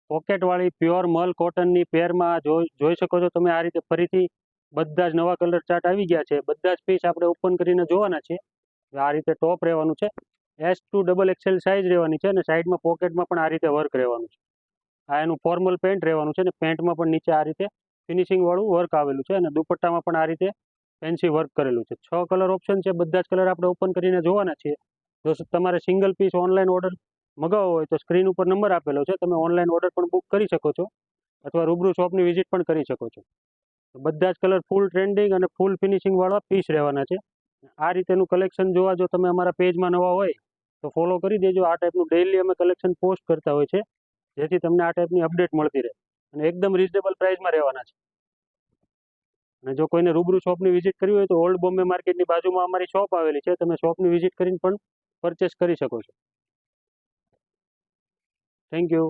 પોકેટવાળી pure મલ કોટનની પેરમાં જોઈ શકો છો તમે. આ રીતે ફરીથી બધા જ નવા કલર ચાર્ટ આવી ગયા છે. બધા જ પીસ આપણે ઓપન કરીને જોવાના છે. આ રીતે ટોપ રહેવાનું છે, S2 XXL સાઇઝ રહેવાની છે, અને સાઈડમાં પોકેટમાં પણ આ રીતે વર્ક રહેવાનું છે. આ એનું ફોર્મલ પેન્ટ રહેવાનું છે, અને પેન્ટમાં પણ નીચે આ રીતે ફિનિશિંગ વાળું વર્ક આવેલું છે, અને દુપટ્ટામાં પણ આ રીતે ફેન્સી વર્ક કરેલું છે. 6 કલર ઓપ્શન છે. બધા જ કલર આપણે ઓપન કરીને જોવાના છીએ. જો તમારે સિંગલ પીસ ઓનલાઈન ઓર્ડર મગાવવો હોય તો સ્ક્રીન ઉપર નંબર આપેલો છે, તમે ઓનલાઈન ઓર્ડર પણ બુક કરી શકો છો, અથવા રૂબરૂ શોપની વિઝિટ પણ કરી શકો છો. બધા જ કલર ફૂલ ટ્રેન્ડિંગ અને ફૂલ ફિનિશિંગ વાળા પીસ રહેવાના છે. આ રીતેનું કલેક્શન જોવા જો તમે અમારા પેજમાં નવા હોય તો ફોલો કરી દેજો. આ ટાઈપનું ડેઇલી અમે કલેક્શન પોસ્ટ કરતા હોય છે, જેથી તમને આ ટાઈપની અપડેટ મળતી રહે, અને એકદમ રિઝનેબલ પ્રાઇસમાં રહેવાના છે. અને જો કોઈને રૂબરૂ શોપની વિઝિટ કરવી હોય તો ઓલ્ડ બોમ્બે માર્કેટની બાજુમાં અમારી શોપ આવેલી છે, તમે શોપની વિઝિટ કરીને પણ પરચેસ કરી શકો છો. Thank you.